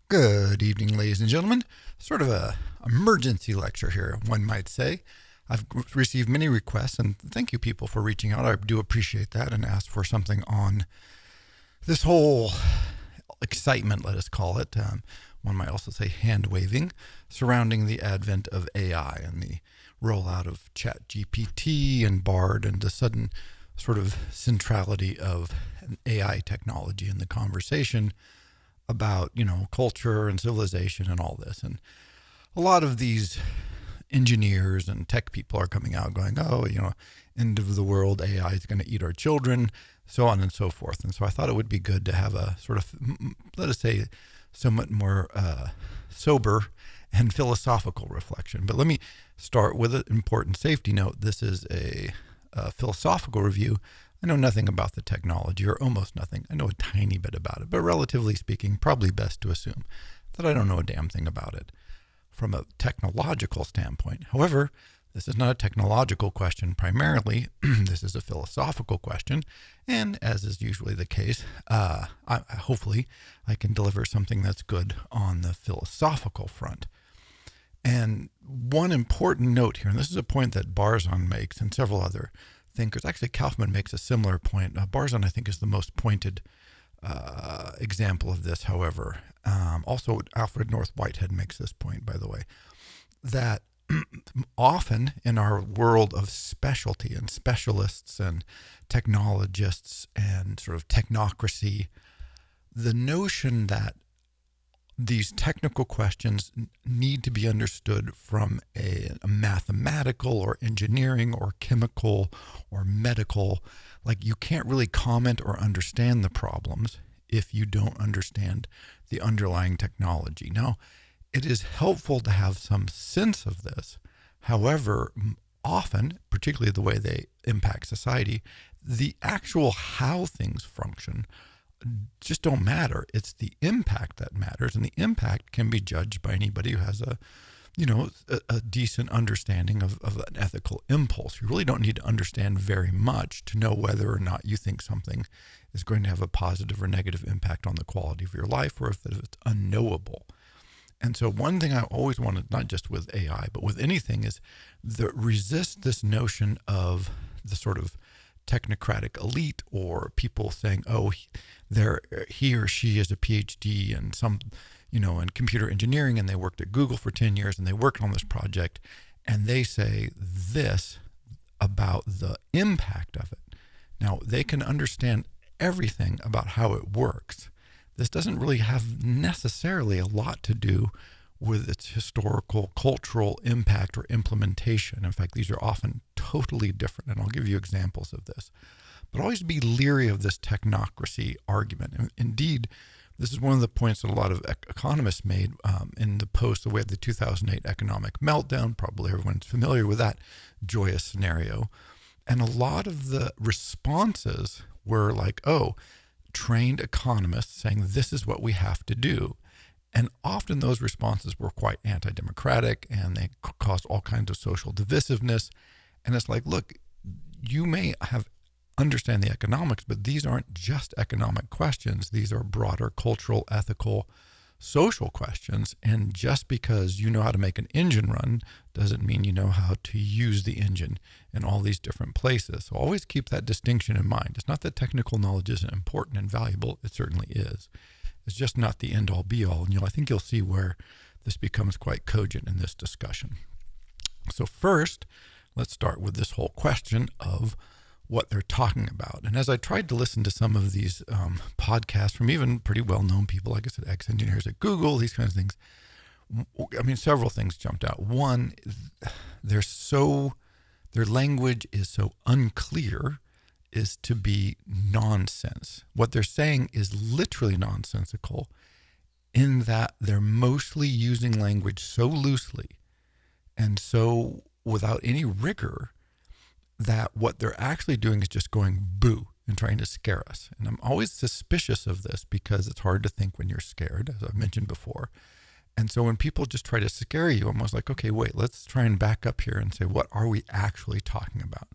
Good evening, ladies and gentlemen. Sort of a emergency lecture here, one might say. I've received many requests, and thank you people for reaching out. I do appreciate that, and asked for something on this whole excitement, let us call it. One might also say hand-waving, surrounding the advent of AI and the rollout of ChatGPT and Bard and the sudden sort of centrality of AI technology in the conversation about, culture and civilization and all this. And a lot of these engineers and tech people are coming out going, end of the world, AI is going to eat our children, so on and so forth. And so I thought it would be good to have a sort of, let us say, somewhat more sober and philosophical reflection. But let me start with an important safety note. This is a philosophical review. I know nothing about the technology, or almost nothing. I know a tiny bit about it, but relatively speaking, probably best to assume that I don't know a damn thing about it from a technological standpoint. However, this is not a technological question primarily. This is a philosophical question, and as is usually the case, hopefully I can deliver something that's good on the philosophical front. And one important note here, and this is a point that Barzan makes and several other thinkers. Actually, Kaufman makes a similar point. Barzan, I think, is the most pointed example of this, however. Also, Alfred North Whitehead makes this point, by the way, that often in our world of specialty and specialists and technologists and sort of technocracy, the notion that these technical questions need to be understood from a mathematical or engineering or chemical or medical, like you can't really comment or understand the problems if you don't understand the underlying technology. Now, it is helpful to have some sense of this. However, often, particularly the way they impact society, the actual how things function just don't matter. It's the impact that matters, and the impact can be judged by anybody who has a decent understanding of an ethical impulse. You really don't need to understand very much to know whether or not you think something is going to have a positive or negative impact on the quality of your life, or if it's unknowable. And so one thing I always wanted, not just with AI, but with anything, is resist this notion of the sort of technocratic elite, or people saying, he or she is a PhD in computer engineering, and they worked at Google for 10 years and they worked on this project, and they say this about the impact of it. Now, they can understand everything about how it works. This doesn't really have necessarily a lot to do with its historical, cultural impact or implementation. In fact, these are often totally different, and I'll give you examples of this. But always be leery of this technocracy argument. And indeed, this is one of the points that a lot of economists made in the post. So we had the 2008 economic meltdown. Probably everyone's familiar with that joyous scenario. And a lot of the responses were like, trained economists saying this is what we have to do. And often those responses were quite anti-democratic, and they caused all kinds of social divisiveness. And it's like, look, you may understand the economics, but these aren't just economic questions. These are broader cultural, ethical, social questions. And just because you know how to make an engine run doesn't mean you know how to use the engine in all these different places. So always keep that distinction in mind. It's not that technical knowledge isn't important and valuable. It certainly is. It's just not the end-all be-all. And I think you'll see where this becomes quite cogent in this discussion. So first, let's start with this whole question of what they're talking about. And as I tried to listen to some of these podcasts from even pretty well-known people, like I said, ex-engineers at Google, these kinds of things, several things jumped out. One, their language is so unclear is to be nonsense. What they're saying is literally nonsensical, in that they're mostly using language so loosely and so without any rigor that what they're actually doing is just going boo and trying to scare us. And I'm always suspicious of this because it's hard to think when you're scared, as I've mentioned before. And so when people just try to scare you, I'm almost like, okay, wait, let's try and back up here and say, what are we actually talking about?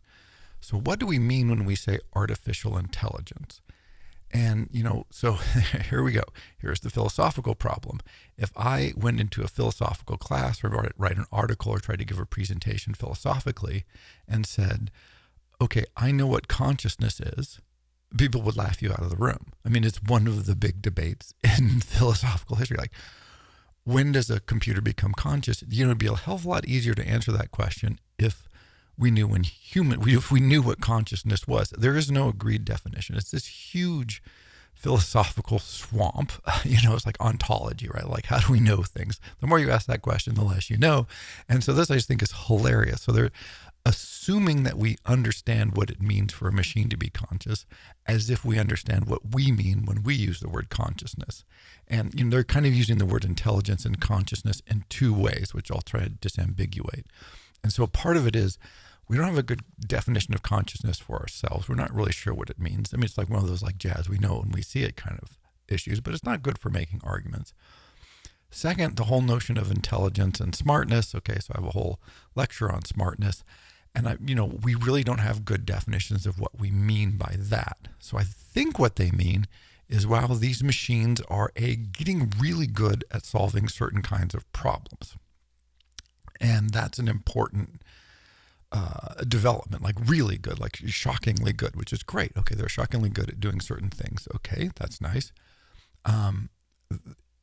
So what do we mean when we say artificial intelligence? And, so here we go. Here's the philosophical problem. If I went into a philosophical class or write an article or tried to give a presentation philosophically and said, okay, I know what consciousness is, people would laugh you out of the room. I mean, it's one of the big debates in philosophical history. Like, when does a computer become conscious? It'd be a hell of a lot easier to answer that question if we knew if we knew what consciousness was. There is no agreed definition. It's this huge philosophical swamp. It's like ontology, right? Like, how do we know things? The more you ask that question, the less you know. And so this, I just think, is hilarious. So they're assuming that we understand what it means for a machine to be conscious, as if we understand what we mean when we use the word consciousness. And they're kind of using the word intelligence and consciousness in two ways, which I'll try to disambiguate. And so part of it is we don't have a good definition of consciousness for ourselves. We're not really sure what it means. I mean, it's like one of those like jazz, we know when we see it kind of issues, but it's not good for making arguments. Second, the whole notion of intelligence and smartness. Okay, so I have a whole lecture on smartness. And we really don't have good definitions of what we mean by that. So I think what they mean is, wow, these machines are getting really good at solving certain kinds of problems. And that's an important development, like really good, like shockingly good, which is great. Okay, they're shockingly good at doing certain things. Okay, that's nice.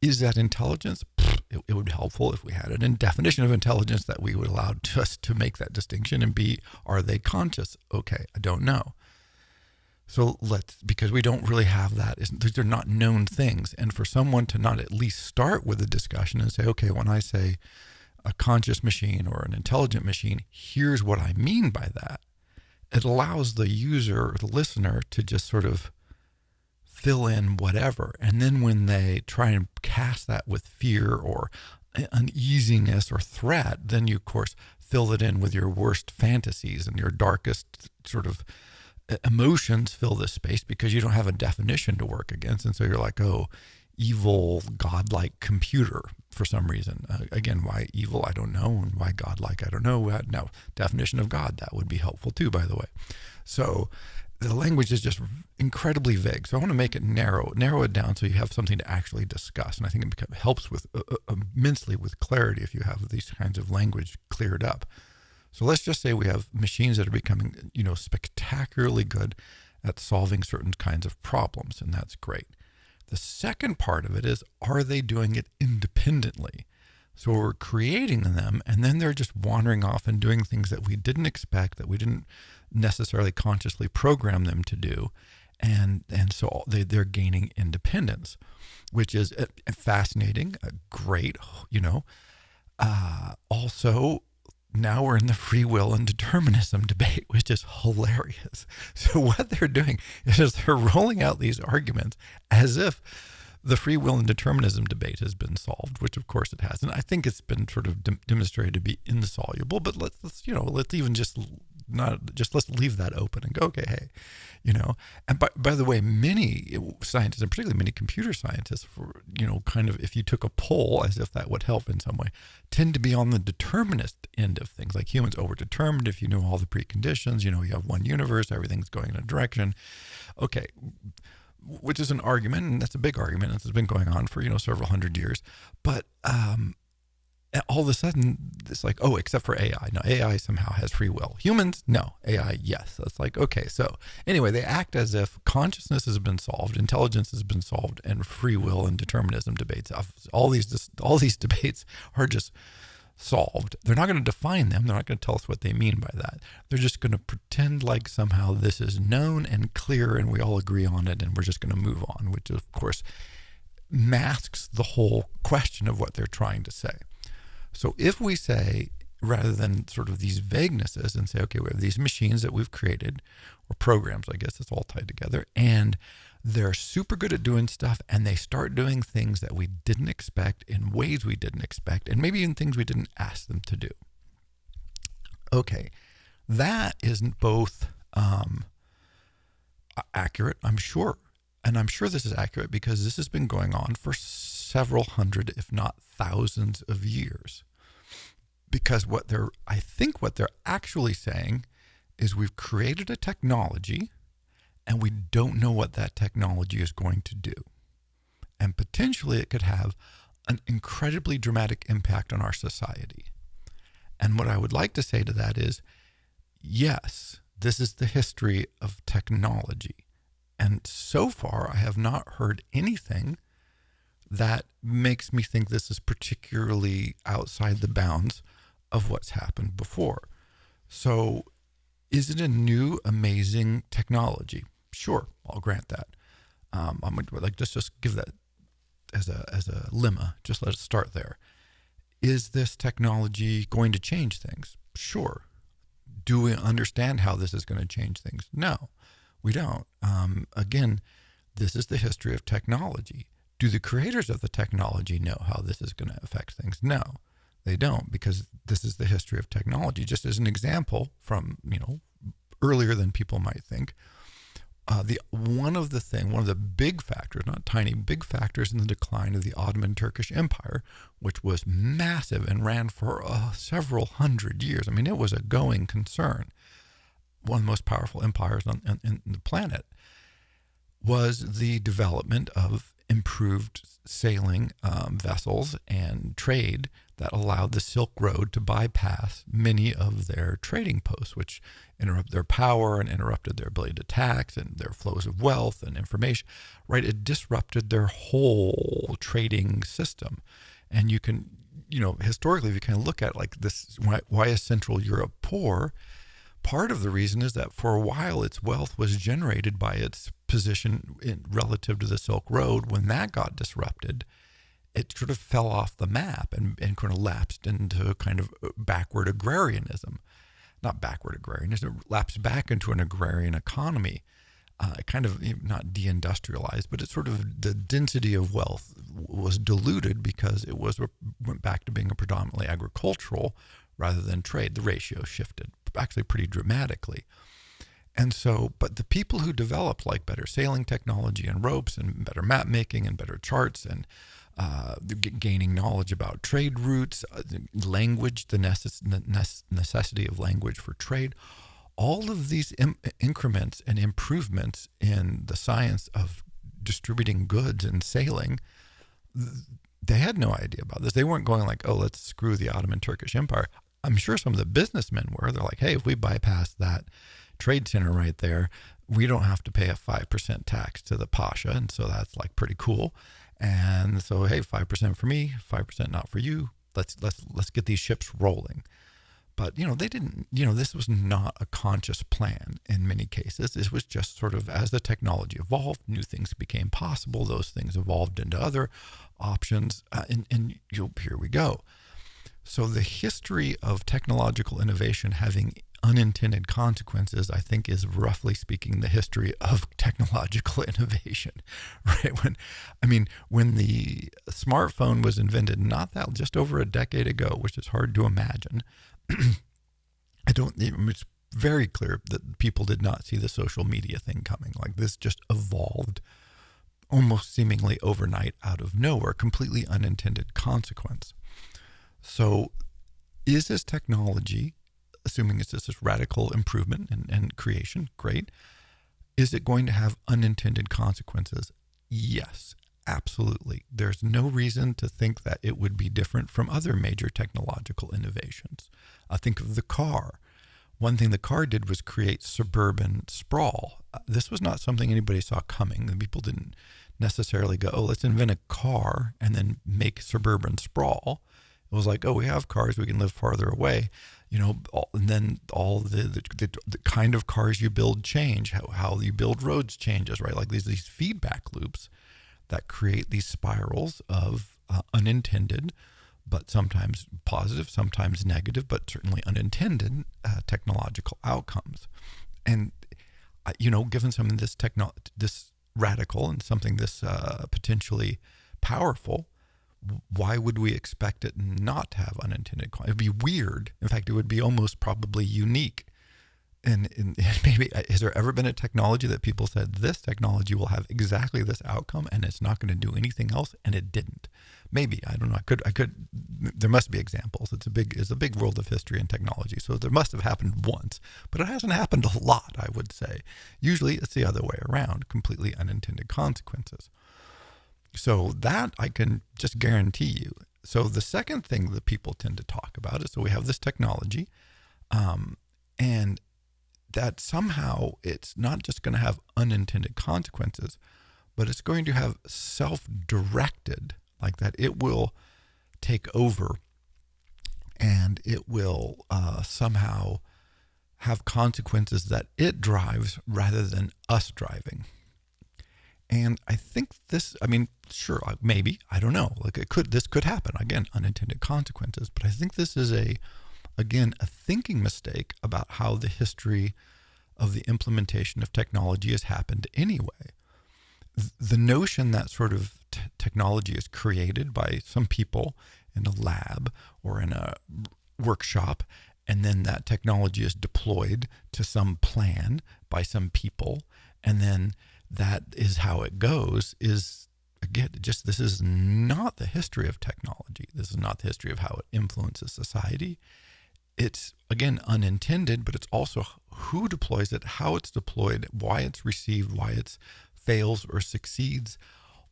Is that intelligence? It would be helpful if we had a definition of intelligence that we would allow us to make that distinction. And B, are they conscious? Okay, I don't know. So because we don't really have that, they're not known things. And for someone to not at least start with a discussion and say, okay, when I say a conscious machine or an intelligent machine, here's what I mean by that. It allows the user or the listener to just sort of fill in whatever. And then when they try and cast that with fear or uneasiness or threat, then you, of course, fill it in with your worst fantasies and your darkest sort of emotions fill this space because you don't have a definition to work against. And so you're like, oh, evil, godlike computer for some reason. Again, why evil, I don't know. And why godlike, I don't know. Now, definition of God, that would be helpful too, by the way. So the language is just incredibly vague. So I want to make it narrow it down so you have something to actually discuss. And I think it helps with immensely with clarity if you have these kinds of language cleared up. So let's just say we have machines that are becoming, spectacularly good at solving certain kinds of problems, and that's great. The second part of it is, are they doing it independently? So we're creating them, and then they're just wandering off and doing things that we didn't expect, that we didn't necessarily consciously program them to do. And so they're gaining independence, which is fascinating, great, also, now we're in the free will and determinism debate, which is hilarious. So what they're doing is they're rolling out these arguments as if the free will and determinism debate has been solved, which of course it hasn't. I think it's been sort of demonstrated to be insoluble, but let's even let's leave that open and go, okay, hey, and by the way, many scientists, and particularly many computer scientists, kind of, if you took a poll as if that would help in some way, tend to be on the determinist end of things. Like humans, we're determined. If you know all the preconditions, you have one universe, everything's going in a direction. Okay, which is an argument, and that's a big argument. It's been going on for, several hundred years. But all of a sudden, it's like, oh, except for AI. Now, AI somehow has free will. Humans, no. AI, yes. That's like, okay. So anyway, they act as if consciousness has been solved, intelligence has been solved, and free will and determinism debates. All these debates are just solved. They're not going to define them. They're not going to tell us what they mean by that. They're just going to pretend like somehow this is known and clear and we all agree on it and we're just going to move on, which of course masks the whole question of what they're trying to say. So if we say, rather than sort of these vaguenesses, and say, okay, we have these machines that we've created, or programs, I guess it's all tied together, and they're super good at doing stuff, and they start doing things that we didn't expect in ways we didn't expect, and maybe in things we didn't ask them to do. Okay, that isn't both accurate, I'm sure. And I'm sure this is accurate because this has been going on for several hundred, if not thousands of years. Because I think what they're actually saying is we've created a technology And we don't know what that technology is going to do. And potentially it could have an incredibly dramatic impact on our society. And what I would like to say to that is, yes, this is the history of technology. And so far, I have not heard anything that makes me think this is particularly outside the bounds of what's happened before. So is it a new, amazing technology? Sure, I'll grant that. I'm going to like just give that as a lemma. Just let us start there. Is this technology going to change things? Sure. Do we understand how this is going to change things? No, we don't. Again, this is the history of technology. Do the creators of the technology know how this is going to affect things? No, they don't, because this is the history of technology. Just as an example from, earlier than people might think, one of the big factors, not tiny, big factors in the decline of the Ottoman Turkish Empire, which was massive and ran for several hundred years. I mean, it was a going concern. One of the most powerful empires on the planet, was the development of improved sailing vessels and trade that allowed the Silk Road to bypass many of their trading posts, which interrupted their power and interrupted their ability to tax and their flows of wealth and information, right? It disrupted their whole trading system. And you can, historically, if you kind of look at like this, why is Central Europe poor? Part of the reason is that for a while its wealth was generated by its position relative to the Silk Road. When that got disrupted, it sort of fell off the map and kind of lapsed into kind of backward agrarianism. Not backward agrarianism, it lapsed back into an agrarian economy. Kind of not deindustrialized, but it's sort of the density of wealth was diluted because it went back to being a predominantly agricultural rather than trade. The ratio shifted actually pretty dramatically. And so, but the people who developed like better sailing technology and ropes and better map making and better charts and gaining knowledge about trade routes, language, the necessity of language for trade, all of these increments and improvements in the science of distributing goods and sailing, they had no idea about this. They weren't going like, oh, let's screw the Ottoman Turkish Empire. I'm sure some of the businessmen were. They're like, hey, if we bypass that trade center right there, we don't have to pay a 5% tax to the Pasha. And so that's like pretty cool. And so, hey, 5% for me, 5% not for you. Let's get these ships rolling. But, they didn't, this was not a conscious plan in many cases. This was just sort of as the technology evolved, new things became possible. Those things evolved into other options. And here we go. So the history of technological innovation having unintended consequences, I think, is roughly speaking the history of technological innovation, right? When the smartphone was invented, just over a decade ago, which is hard to imagine, it's very clear that people did not see the social media thing coming. Like this just evolved almost seemingly overnight out of nowhere, completely unintended consequence. So is this technology, assuming it's just this radical improvement and creation, great, is it going to have unintended consequences? Yes, absolutely. There's no reason to think that it would be different from other major technological innovations. Think of the car. One thing the car did was create suburban sprawl. This was not something anybody saw coming. The people didn't necessarily go, oh, let's invent a car and then make suburban sprawl. It was like, oh, we have cars, we can live farther away, and then all the kind of cars you build change, how you build roads changes, right? Like these feedback loops that create these spirals of unintended, but sometimes positive, sometimes negative, but certainly unintended technological outcomes. And, given something this radical and something this potentially powerful, why would we expect it not to have unintended consequences? It would be weird. In fact, it would be almost probably unique. And maybe, has there ever been a technology that people said, this technology will have exactly this outcome and it's not going to do anything else? And it didn't. Maybe, I don't know. There must be examples. It's a big world of history and technology. So there must have happened once, but it hasn't happened a lot, I would say. Usually it's the other way around, completely unintended consequences. So that I can just guarantee you. So the second thing that people tend to talk about is, so we have this technology, and that somehow it's not just going to have unintended consequences, but it's going to have self-directed, like that it will take over and it will somehow have consequences that it drives rather than us driving. And I think this, I mean, sure, maybe, I don't know. Like this could happen. Again, unintended consequences. But I think this is a thinking mistake about how the history of the implementation of technology has happened anyway. The notion that sort of technology is created by some people in a lab or in a workshop, and then that technology is deployed to some plan by some people, and then that is how it goes, is, again, this is not the history of technology. This is not the history of how it influences society. It's, again, unintended, but it's also who deploys it, how it's deployed, why it's received, why it fails or succeeds.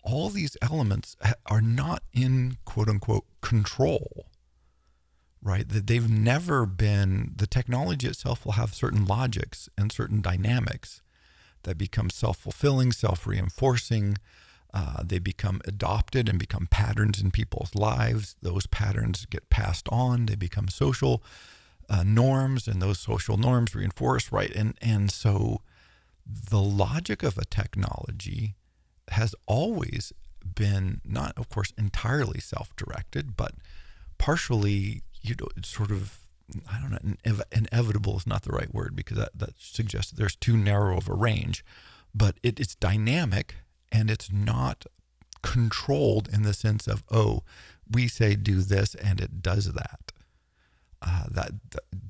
All these elements are not in quote unquote control, right? That they've never been, the technology itself will have certain logics and certain dynamics that become self-fulfilling, self-reinforcing. They become adopted and become patterns in people's lives. Those patterns get passed on. They become social norms, and those social norms reinforce, right? And so the logic of a technology has always been not, of course, entirely self-directed, but partially, sort of, I don't know, inevitable is not the right word, because that suggests that there's too narrow of a range, but it's dynamic and it's not controlled in the sense of, oh, we say do this and it does that.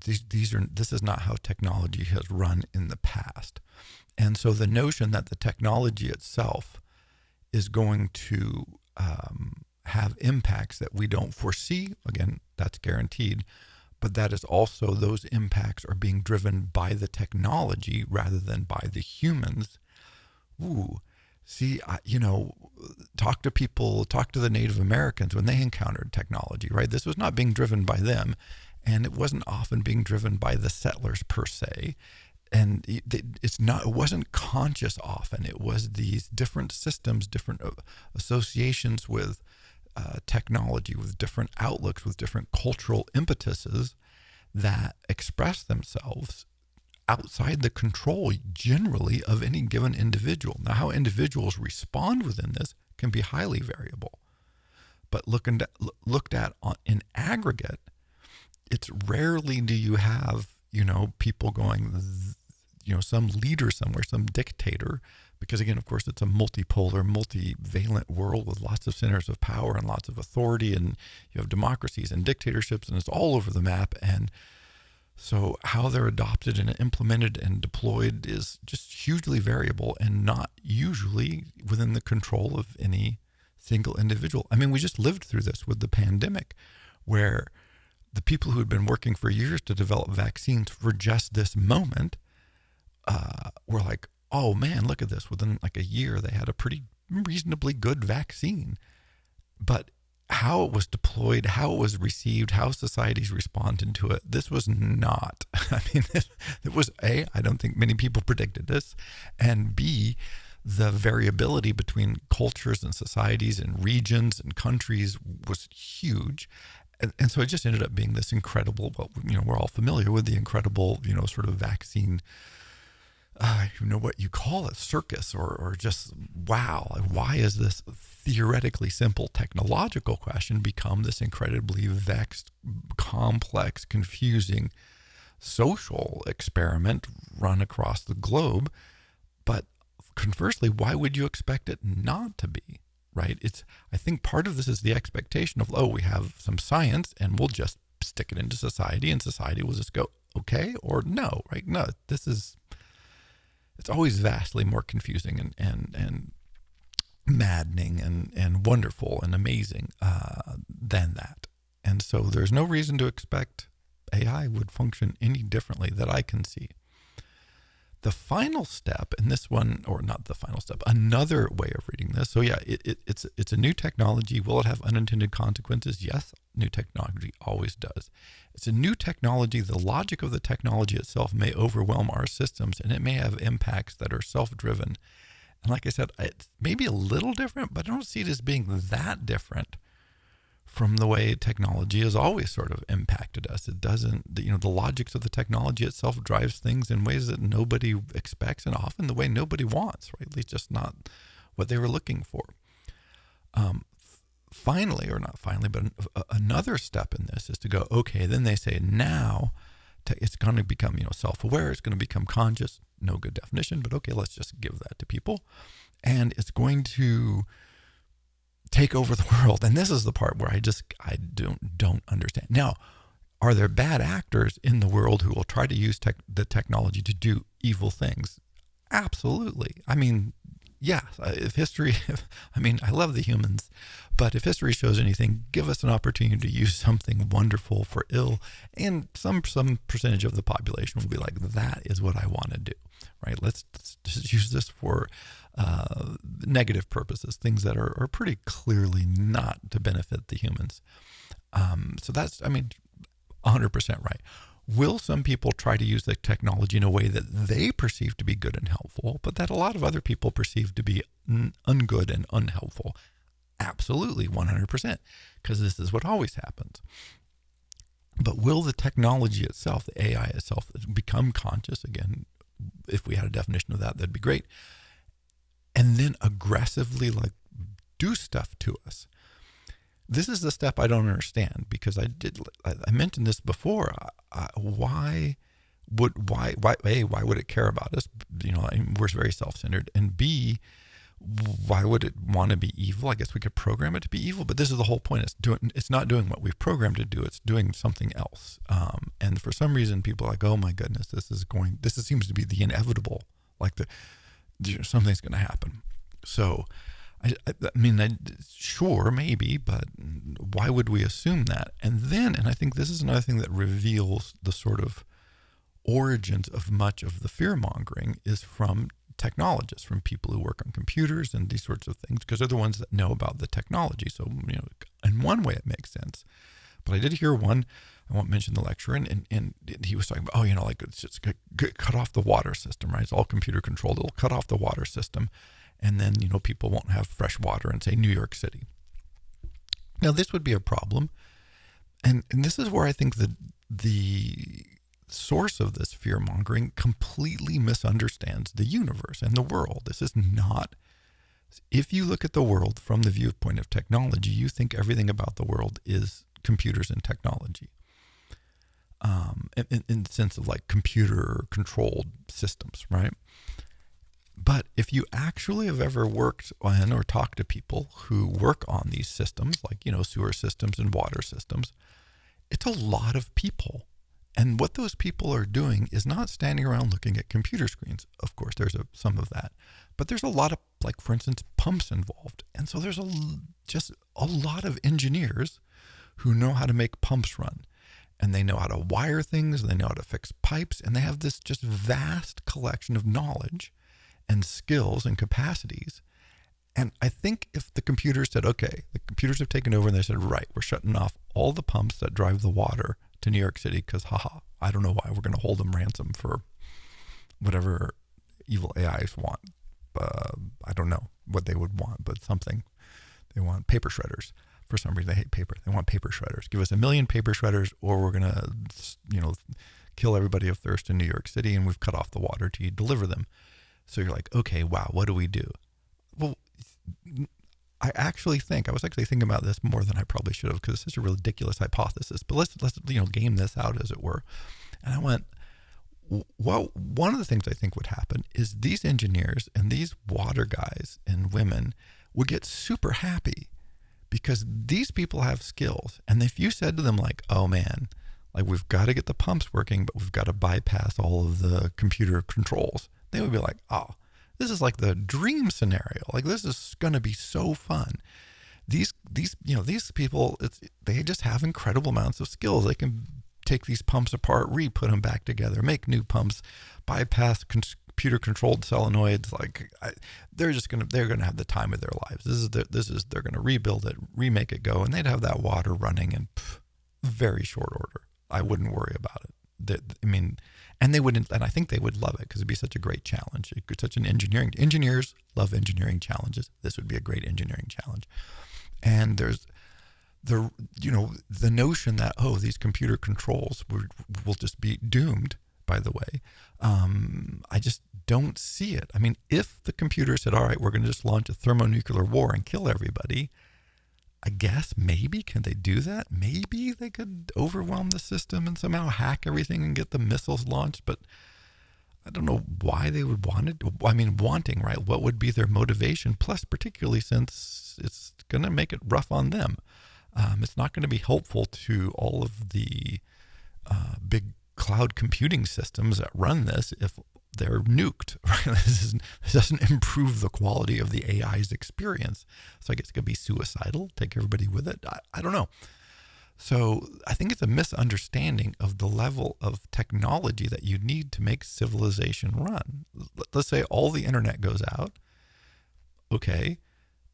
This is not how technology has run in the past. And so the notion that the technology itself is going to have impacts that we don't foresee, again, that's guaranteed, but that is also, those impacts are being driven by the technology rather than by the humans. Talk to people, talk to the Native Americans when they encountered technology, right? This was not being driven by them, and it wasn't often being driven by the settlers per se. And it wasn't conscious often. It was these different systems, different associations with technology, with different outlooks, with different cultural impetuses that express themselves outside the control generally of any given individual. Now, how individuals respond within this can be highly variable, but looked at in aggregate, it's rarely do you have, people going, some leader somewhere, some dictator, because again, of course, it's a multipolar, multivalent world with lots of centers of power and lots of authority, and you have democracies and dictatorships, and it's all over the map. And so how they're adopted and implemented and deployed is just hugely variable and not usually within the control of any single individual. I mean, we just lived through this with the pandemic, where the people who had been working for years to develop vaccines for just this moment were like, oh man, look at this. Within like a year, they had a pretty reasonably good vaccine. But how it was deployed, how it was received, how societies responded to it, this was not. I mean, it was A, I don't think many people predicted this, and B, the variability between cultures and societies and regions and countries was huge. And so it just ended up being this incredible, we're all familiar with the incredible, sort of vaccine, what you call it, circus, or just, wow, why is this theoretically simple technological question become this incredibly vexed, complex, confusing social experiment run across the globe? But conversely, why would you expect it not to be? Right? I think part of this is the expectation of, we have some science and we'll just stick it into society and society will just go, okay, or no, right? No, it's always vastly more confusing and maddening and wonderful and amazing than that. And so there's no reason to expect AI would function any differently that I can see. The final step, and this one, or not the final step, another way of reading this. So yeah, it's a new technology. Will it have unintended consequences? Yes, new technology always does. It's a new technology. The logic of the technology itself may overwhelm our systems, and it may have impacts that are self-driven. And like I said, it's maybe a little different, but I don't see it as being that different from the way technology has always sort of impacted us. It doesn't, the logics of the technology itself drives things in ways that nobody expects and often the way nobody wants, right? At least just not what they were looking for. Finally, or not finally, but another step in this is to go, okay, then they say now it's going to become, self-aware. It's going to become conscious. No good definition, but okay, let's just give that to people. And it's going to take over the world. And this is the part where I don't understand. Now, are there bad actors in the world who will try to use the technology to do evil things? Absolutely. I mean, yeah, if history, I love the humans, but if history shows anything, give us an opportunity to use something wonderful for ill, and some percentage of the population will be like, that is what I want to do, right? Let's just use this for negative purposes, things that are pretty clearly not to benefit the humans. So that's, 100% right. Will some people try to use the technology in a way that they perceive to be good and helpful, but that a lot of other people perceive to be ungood and unhelpful? Absolutely, 100%, because this is what always happens. But will the technology itself, the AI itself, become conscious? Again, if we had a definition of that, that'd be great. And then aggressively do stuff to us. This is the step I don't understand, because I mentioned this before. Why would it care about us? We're very self-centered, and B, why would it want to be evil? I guess we could program it to be evil, but this is the whole point. It's not doing what we've programmed to do. It's doing something else. And for some reason, people are like, oh my goodness, this seems to be the inevitable. Something's going to happen. So, sure, maybe, but why would we assume that? And I think this is another thing that reveals the sort of origins of much of the fear-mongering is from technologists, from people who work on computers and these sorts of things, because they're the ones that know about the technology. So, in one way it makes sense. But I did hear one, I won't mention the lecturer, and he was talking about, it's just cut off the water system, right? It's all computer controlled. It'll cut off the water system. And then, people won't have fresh water in, say, New York City. Now, this would be a problem. And this is where I think the source of this fear-mongering completely misunderstands the universe and the world. This is not, if you look at the world from the viewpoint of technology, you think everything about the world is computers and technology. In the sense of computer-controlled systems, right? But if you actually have ever worked on or talked to people who work on these systems, sewer systems and water systems, it's a lot of people. And what those people are doing is not standing around looking at computer screens. Of course, there's some of that. But there's a lot of, for instance, pumps involved. And so there's just a lot of engineers who know how to make pumps run. And they know how to wire things, they know how to fix pipes, and they have this just vast collection of knowledge and skills and capacities. And I think if the computers said, okay, the computers have taken over and they said, right, we're shutting off all the pumps that drive the water to New York City because, I don't know why, we're going to hold them ransom for whatever evil AIs want. I don't know what they would want, but something. They want paper shredders. For some reason, they hate paper. They want paper shredders. Give us 1 million paper shredders, or we're going to, kill everybody of thirst in New York City, and we've cut off the water to deliver them. So you're like, okay, wow, what do we do? Well, I was actually thinking about this more than I probably should have, because it's such a ridiculous hypothesis. But let's game this out, as it were. And I went, well, one of the things I think would happen is these engineers and these water guys and women would get super happy because these people have skills. And if you said to them oh man, we've got to get the pumps working, but we've got to bypass all of the computer controls, they would be like, oh, This is like the dream scenario. Like, this is going to be so fun. These people, they just have incredible amounts of skills. They can take these pumps apart, re-put them back together, make new pumps, bypass computer-controlled solenoids. They're going to have the time of their lives. They're going to rebuild it, remake it go, and they'd have that water running in very short order. I wouldn't worry about it. And they wouldn't, and I think they would love it because it'd be such a great challenge. Such an engineers love engineering challenges. This would be a great engineering challenge. And there's the notion that, these computer controls will just be doomed, by the way. I just don't see it. I mean, if the computer said, all right, we're going to just launch a thermonuclear war and kill everybody, I guess maybe, can they do that? Maybe they could overwhelm the system and somehow hack everything and get the missiles launched, but I don't know why they would want it. I mean, wanting, right? What would be their motivation? Plus, particularly since it's going to make it rough on them. It's not going to be helpful to all of the big cloud computing systems that run this if they're nuked, right? This doesn't improve the quality of the AI's experience. So I guess it could be suicidal, take everybody with it. I don't know. So I think it's a misunderstanding of the level of technology that you need to make civilization run. Let's say all the internet goes out. Okay.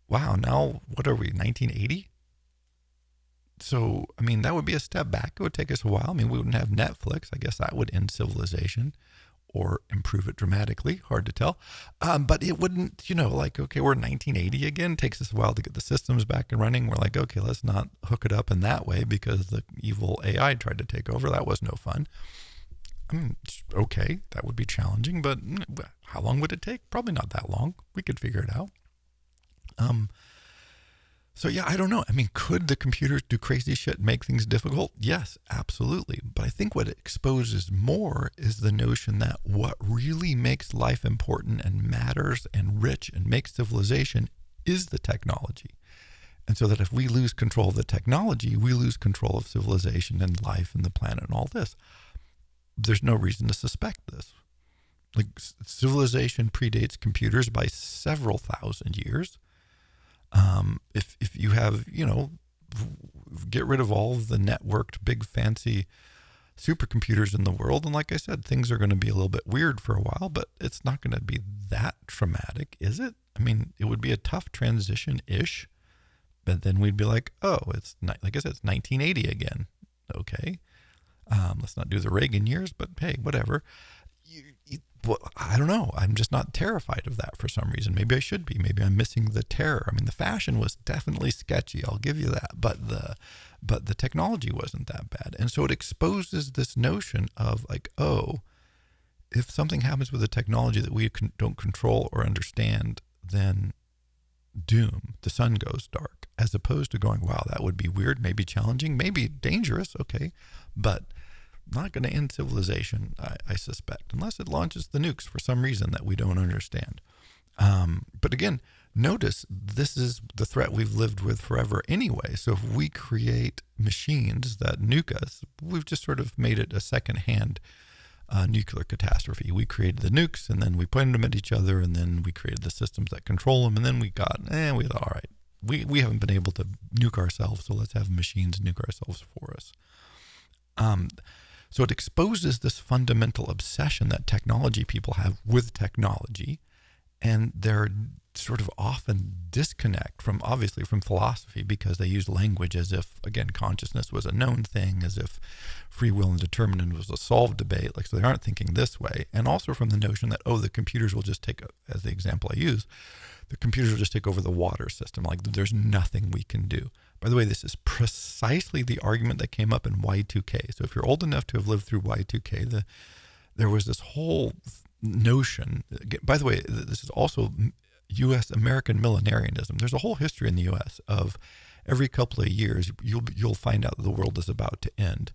Wow. Now, what are we, 1980? So, I mean, that would be a step back. It would take us a while. I mean, we wouldn't have Netflix. I guess that would end civilization or improve it dramatically. Hard to tell. But it wouldn't, okay, we're in 1980 again. It takes us a while to get the systems back and running. We're like, okay, let's not hook it up in that way because the evil AI tried to take over. That was no fun. Okay, that would be challenging, but how long would it take? Probably not that long. We could figure it out. So yeah, I don't know. I mean, could the computers do crazy shit, make things difficult? Yes, absolutely. But I think what it exposes more is the notion that what really makes life important and matters and rich and makes civilization is the technology. And so that if we lose control of the technology, we lose control of civilization and life and the planet and all this. There's no reason to suspect this. Like, civilization predates computers by several thousand years. If you have, get rid of all of the networked, big, fancy supercomputers in the world, and like I said, things are going to be a little bit weird for a while, but it's not going to be that traumatic, is it? I mean, it would be a tough transition-ish, but then we'd be like, it's not, like I said, it's 1980 again. Okay. Let's not do the Reagan years, but hey, whatever. Well, I don't know. I'm just not terrified of that for some reason. Maybe I should be. Maybe I'm missing the terror. I mean, the fashion was definitely sketchy. I'll give you that. But the technology wasn't that bad. And so it exposes this notion of like, if something happens with the technology that we don't control or understand, then doom. The sun goes dark. As opposed to going, wow, that would be weird, maybe challenging, maybe dangerous. Okay, but not going to end civilization, I suspect, unless it launches the nukes for some reason that we don't understand. But again, notice this is the threat we've lived with forever anyway. So if we create machines that nuke us, we've just sort of made it a second-hand nuclear catastrophe. We created the nukes, and then we pointed them at each other, and then we created the systems that control them, and then we thought, all right, we haven't been able to nuke ourselves, so let's have machines nuke ourselves for us. So it exposes this fundamental obsession that technology people have with technology, and they're sort of often disconnect from philosophy because they use language as if, again, consciousness was a known thing, as if free will and determinism was a solved debate. So they aren't thinking this way. And also from the notion that, the computers will just take, as the example I use, the computers will just take over the water system. Like, there's nothing we can do. By the way, this is precisely the argument that came up in Y2K. So if you're old enough to have lived through Y2K, there was this whole notion. By the way, this is also U.S. American millenarianism. There's a whole history in the U.S. of every couple of years, you'll find out that the world is about to end.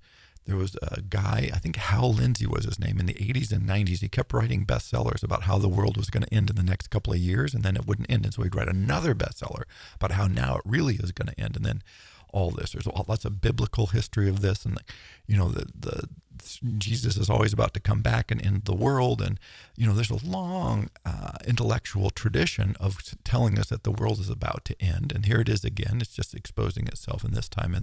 There was a guy, I think Hal Lindsey was his name, in the 80s and 90s. He kept writing bestsellers about how the world was going to end in the next couple of years, and then it wouldn't end. And so he'd write another bestseller about how now it really is going to end. And then all this. There's lots of biblical history of this, and the Jesus is always about to come back and end the world, and there's a long intellectual tradition of telling us that the world is about to end, and here it is again. It's just exposing itself, in this time,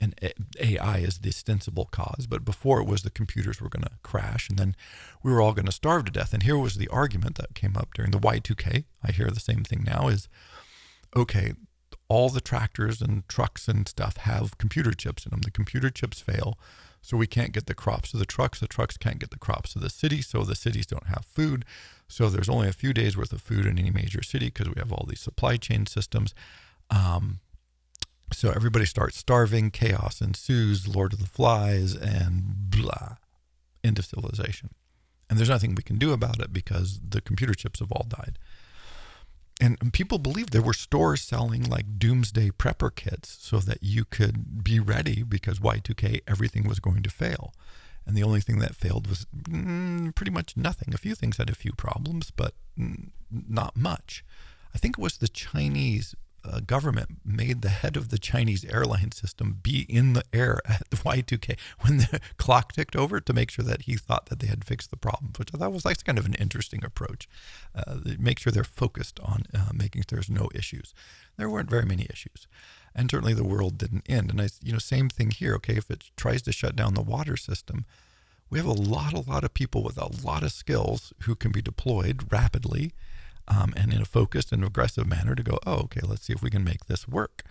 and AI is the ostensible cause. But before, it was the computers were going to crash, and then we were all going to starve to death. And here was the argument that came up during the Y2K. I hear the same thing now: is okay, all the tractors and trucks and stuff have computer chips in them. The computer chips fail, so we can't get the crops to the trucks. The trucks can't get the crops to the city, so the cities don't have food. So there's only a few days worth of food in any major city because we have all these supply chain systems. So everybody starts starving, chaos ensues, Lord of the Flies, and blah, end of civilization. And there's nothing we can do about it because the computer chips have all died. And people believed there were stores selling like doomsday prepper kits so that you could be ready because Y2K, everything was going to fail. And the only thing that failed was pretty much nothing. A few things had a few problems, but not much. I think it was the Chinese government made the head of the Chinese airline system be in the air at the Y2K when the clock ticked over to make sure that he thought that they had fixed the problem, which I thought was like kind of an interesting approach. Make sure they're focused on making sure there's no issues. There weren't very many issues, and certainly the world didn't end. And same thing here. Okay, if it tries to shut down the water system, we have a lot of people with a lot of skills who can be deployed rapidly. And in a focused and aggressive manner to go, okay, let's see if we can make this work.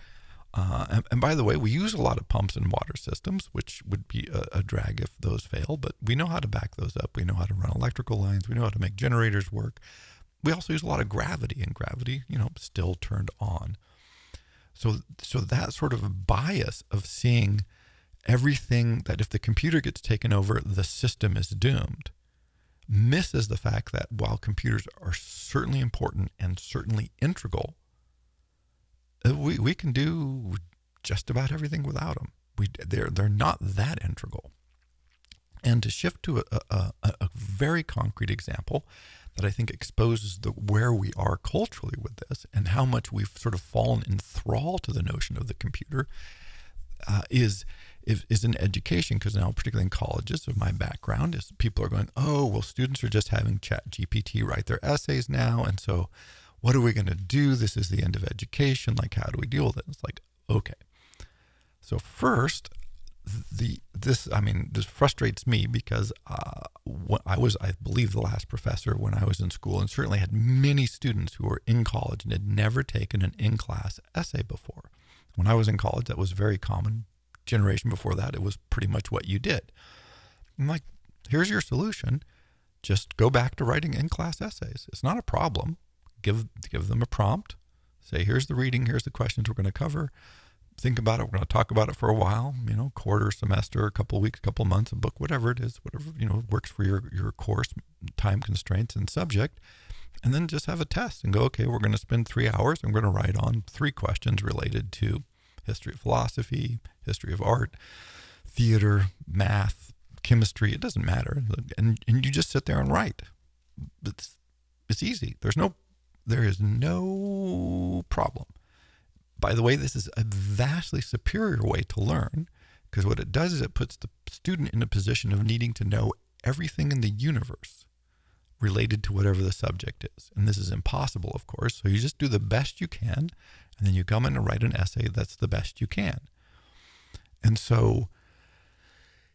And by the way, we use a lot of pumps and water systems, which would be a drag if those fail, but we know how to back those up. We know how to run electrical lines. We know how to make generators work. We also use a lot of gravity, and gravity, still turned on. So that sort of bias of seeing everything that if the computer gets taken over, the system is doomed, misses the fact that while computers are certainly important and certainly integral, we can do just about everything without them. They're not that integral. And to shift to a very concrete example that I think exposes where we are culturally with this and how much we've sort of fallen in thrall to the notion of the computer is in education, because now, particularly in colleges, of my background, is people are going, students are just having ChatGPT write their essays now, and so what are we going to do? This is the end of education. Like, how do we deal with it? It's like, okay. So first, this frustrates me because I believe, the last professor when I was in school, and certainly had many students who were in college and had never taken an in-class essay before. When I was in college, that was very common. Generation before that, it was pretty much what you did. I'm like, here's your solution. Just go back to writing in-class essays. It's not a problem. Give them a prompt. Say, here's the reading, here's the questions we're going to cover. Think about it. We're going to talk about it for a while, quarter, semester, a couple of weeks, a couple of months, a book, whatever it is, whatever, works for your course, time constraints and subject. And then just have a test and go, okay, we're going to spend 3 hours. I'm going to write on 3 questions related to history of philosophy, history of art, theater, math, chemistry. It doesn't matter. And you just sit there and write. It's easy. There is no problem. By the way, this is a vastly superior way to learn, because what it does is it puts the student in a position of needing to know everything in the universe related to whatever the subject is. And this is impossible, of course. So you just do the best you can, and then you come in and write an essay that's the best you can. And so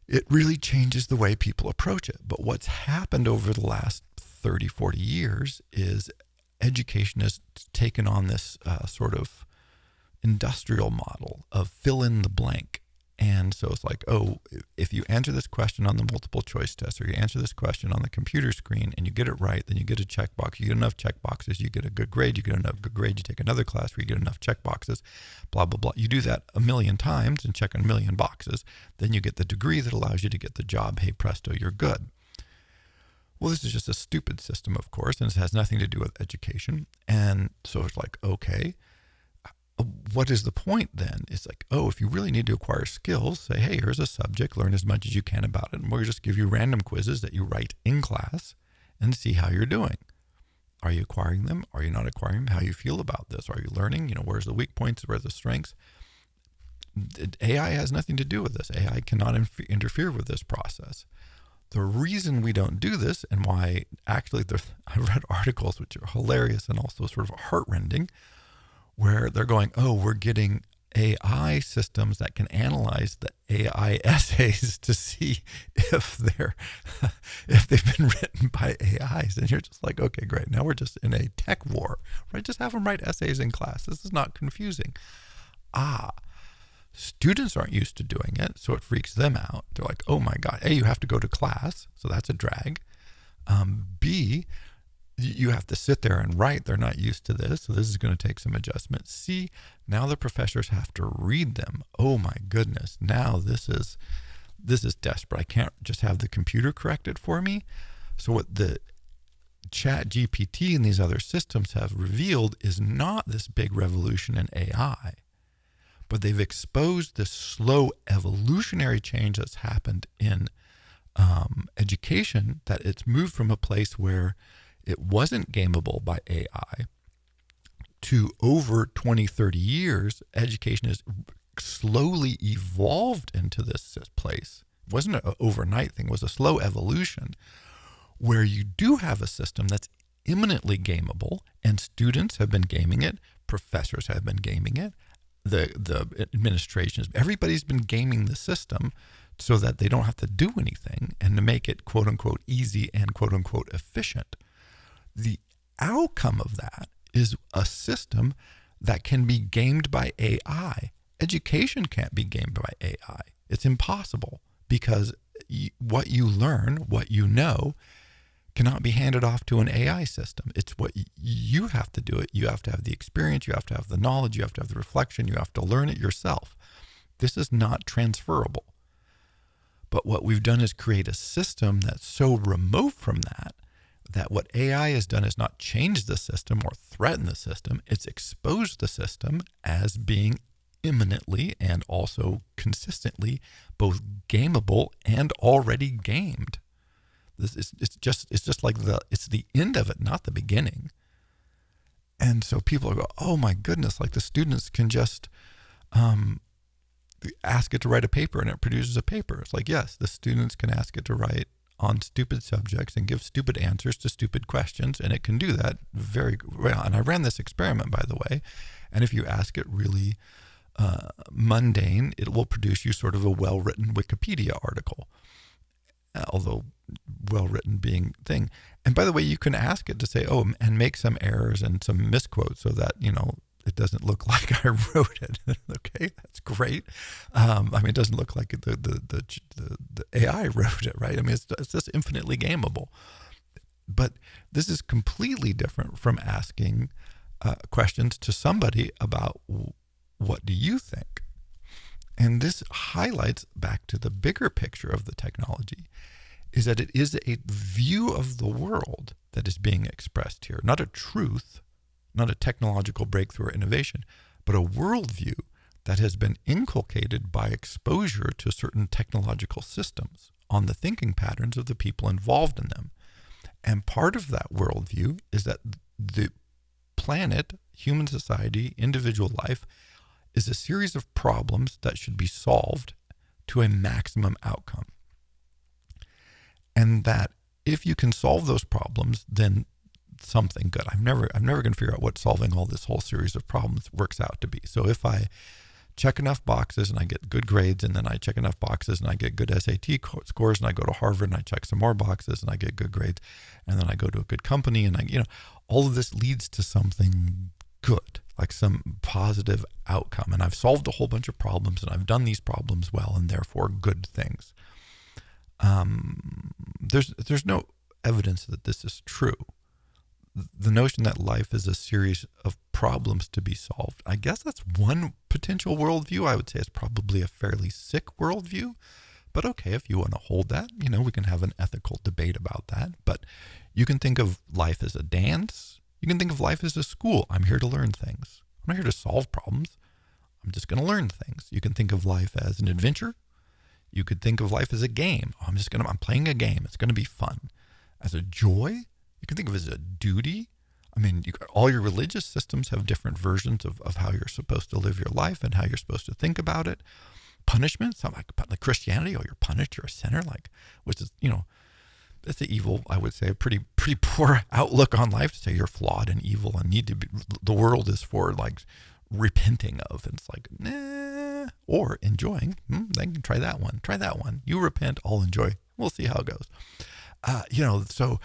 it really changes the way people approach it. But what's happened over the last 30, 40 years is education has taken on this sort of industrial model of fill in the blank. And so it's like, if you answer this question on the multiple choice test, or you answer this question on the computer screen and you get it right, then you get a checkbox. You get enough checkboxes, you get a good grade. You get enough good grade, you take another class where you get enough checkboxes, blah, blah, blah. You do that 1,000,000 times and check 1,000,000 boxes. Then you get the degree that allows you to get the job. Hey, presto, you're good. Well, this is just a stupid system, of course, and it has nothing to do with education. And so it's like, okay, what is the point then? It's like, if you really need to acquire skills, say, hey, here's a subject, learn as much as you can about it. And we'll just give you random quizzes that you write in class and see how you're doing. Are you acquiring them? Are you not acquiring them? How you feel about this? Are you learning? Where's the weak points? Where's the strengths? AI has nothing to do with this. AI cannot interfere with this process. The reason we don't do this, and why actually I've read articles which are hilarious and also sort of heartrending, where they're going, oh, we're getting AI systems that can analyze the AI essays to see if they've been written by AIs. And you're just like, okay, great. Now we're just in a tech war, right? Just have them write essays in class. This is not confusing. Students aren't used to doing it, so it freaks them out. They're like, oh my God, A, you have to go to class, so that's a drag. B, you have to sit there and write. They're not used to this, so this is going to take some adjustment. C, now the professors have to read them. Oh my goodness, now this is desperate. I can't just have the computer correct it for me. So what the Chat GPT and these other systems have revealed is not this big revolution in AI, but they've exposed this slow evolutionary change that's happened in education, that it's moved from a place where it wasn't gameable by AI to over 20, 30 years, education has slowly evolved into this place. It wasn't an overnight thing. It was a slow evolution where you do have a system that's imminently gameable, and students have been gaming it, professors have been gaming it, the administrations, everybody's been gaming the system so that they don't have to do anything and to make it quote unquote easy and quote unquote efficient. The outcome of that is a system that can be gamed by AI. Education can't be gamed by AI. It's impossible, because what you learn, what you know, cannot be handed off to an AI system. It's what you have to do it. You have to have the experience, you have to have the knowledge, you have to have the reflection, you have to learn it yourself. This is not transferable. But what we've done is create a system that's so remote from that, that what AI has done is not change the system or threaten the system, it's exposed the system as being imminently and also consistently both gameable and already gamed. It's just like it's the end of it, not the beginning. And so people go, oh my goodness, like the students can just ask it to write a paper and it produces a paper. It's like, yes, the students can ask it to write on stupid subjects and give stupid answers to stupid questions, and it can do that very well. And I ran this experiment, by the way, and if you ask it really mundane, it will produce you sort of a well-written Wikipedia article, although well-written being thing. And by the way, you can ask it to say, oh, and make some errors and some misquotes so that, it doesn't look like I wrote it. Okay, that's great. It doesn't look like the AI wrote it, right? It's just infinitely gameable. But this is completely different from asking questions to somebody about what do you think? And this highlights back to the bigger picture of the technology, is that it is a view of the world that is being expressed here, not a truth, not a technological breakthrough or innovation, but a worldview that has been inculcated by exposure to certain technological systems on the thinking patterns of the people involved in them. And part of that worldview is that the planet, human society, individual life, is a series of problems that should be solved to a maximum outcome. And that if you can solve those problems, then something good. I'm never going to figure out what solving all this whole series of problems works out to be. So if I check enough boxes and I get good grades, and then I check enough boxes and I get good SAT scores, and I go to Harvard and I check some more boxes and I get good grades, and then I go to a good company, and all of this leads to something good, like some positive outcome. And I've solved a whole bunch of problems, and I've done these problems well, and therefore good things. There's no evidence that this is true. The notion that life is a series of problems to be solved, I guess that's one potential worldview. I would say it's probably a fairly sick worldview, but okay, if you want to hold that, we can have an ethical debate about that. But you can think of life as a dance. You can think of life as a school. I'm here to learn things. I'm not here to solve problems. I'm just going to learn things. You can think of life as an adventure. You could think of life as a game. I'm playing a game. It's going to be fun. As a joy, you can think of it as a duty. I mean, all your religious systems have different versions of how you're supposed to live your life and how you're supposed to think about it. Punishment, something like Christianity, you're punished, you're a sinner, which is, it's an evil, I would say, a pretty poor outlook on life to say you're flawed and evil and need to be, the world is for repenting of. And it's nah, or enjoying. Then try that one. You repent, I'll enjoy. We'll see how it goes. So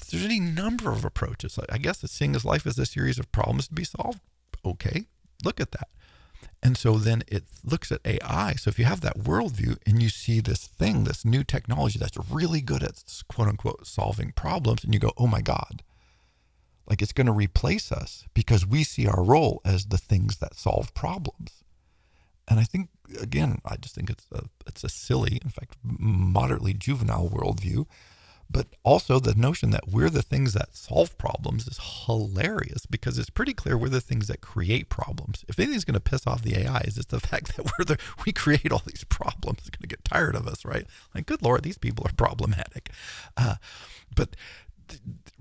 there's any number of approaches. I guess seeing as life as a series of problems to be solved. Okay, look at that. And so then it looks at AI. So if you have that worldview and you see this new technology that's really good at quote unquote solving problems, and you go, oh my God, it's going to replace us because we see our role as the things that solve problems. And I think, again, I just think it's a silly, in fact, moderately juvenile worldview. But also the notion that we're the things that solve problems is hilarious because it's pretty clear we're the things that create problems. If anything's going to piss off the AIs, it's the fact that we create all these problems. It's going to get tired of us, right? Good Lord, these people are problematic.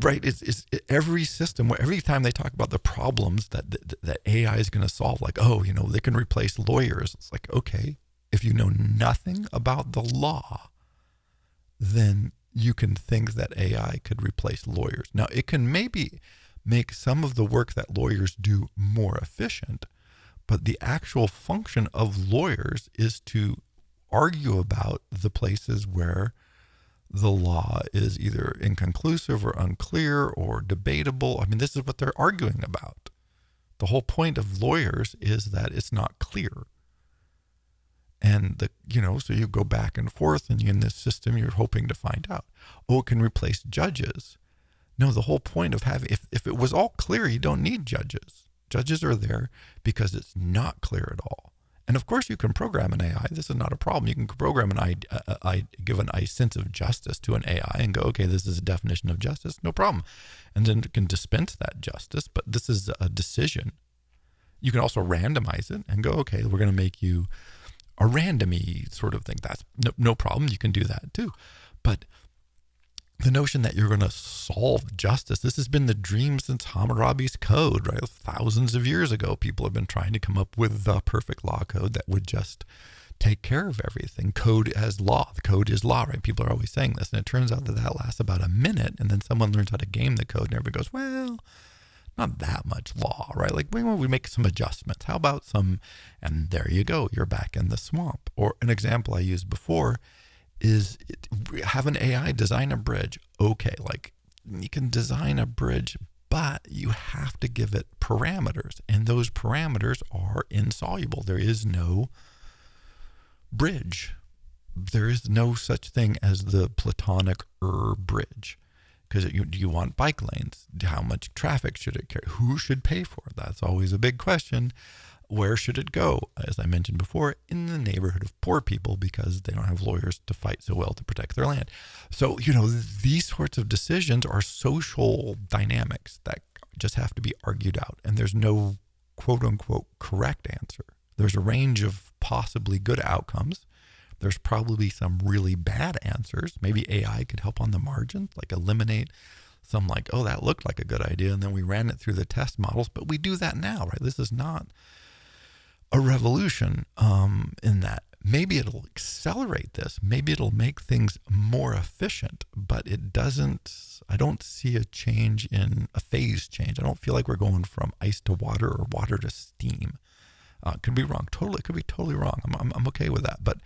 Is every system, every time they talk about the problems that AI is going to solve, they can replace lawyers. It's okay, if you know nothing about the law, then you can think that AI could replace lawyers. Now, it can maybe make some of the work that lawyers do more efficient, but the actual function of lawyers is to argue about the places where the law is either inconclusive or unclear or debatable. I mean, this is what they're arguing about. The whole point of lawyers is that it's not clear. And so you go back and forth, and in this system, you're hoping to find out. Oh, it can replace judges. No, the whole point of having, if it was all clear, you don't need judges. Judges are there because it's not clear at all. And of course, you can program an AI. This is not a problem. You can program give a sense of justice to an AI and go, okay, this is a definition of justice, no problem. And then it can dispense that justice, but this is a decision. You can also randomize it and go, okay, we're going to make you a randomy sort of thing. That's no problem. You can do that too. But the notion that you're going to solve justice, this has been the dream since Hammurabi's code, right? Thousands of years ago, people have been trying to come up with the perfect law code that would just take care of everything. Code as law. The code is law, right? People are always saying this. And it turns out that lasts about a minute. And then someone learns how to game the code and everybody goes, well, not that much law, right? We make some adjustments. How about some, and there you go, you're back in the swamp. Or an example I used before is have an AI design a bridge. Okay, you can design a bridge, but you have to give it parameters, and those parameters are insoluble. There is no bridge. There is no such thing as the Platonic bridge. Because you want bike lanes. How much traffic should it carry? Who should pay for it? That's always a big question. Where should it go? As I mentioned before, in the neighborhood of poor people because they don't have lawyers to fight so well to protect their land. So, these sorts of decisions are social dynamics that just have to be argued out. And there's no quote unquote correct answer. There's a range of possibly good outcomes. There's probably some really bad answers. Maybe AI could help on the margins, eliminate some oh, that looked like a good idea. And then we ran it through the test models, but we do that now, right? This is not a revolution in that. Maybe it'll accelerate this. Maybe it'll make things more efficient, but I don't see a phase change. I don't feel like we're going from ice to water or water to steam. Could be wrong. It could be totally wrong. I'm okay with that. But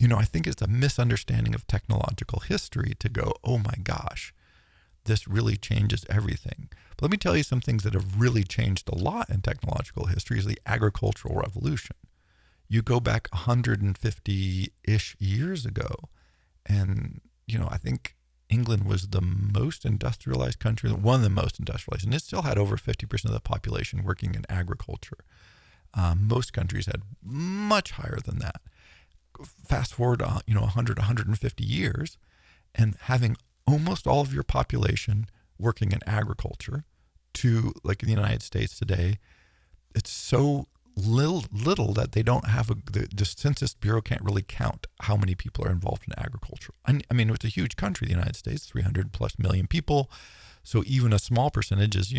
I think it's a misunderstanding of technological history to go, oh my gosh, this really changes everything. But let me tell you some things that have really changed a lot in technological history is the agricultural revolution. You go back 150-ish years ago, and, I think England was the most industrialized country, one of the most industrialized, and it still had over 50% of the population working in agriculture. Most countries had much higher than that. Fast forward, 100, 150 years, and having almost all of your population working in agriculture to, in the United States today, it's so little that they don't have the Census Bureau can't really count how many people are involved in agriculture. I mean, it's a huge country, the United States, 300 plus million people. So even a small percentage is,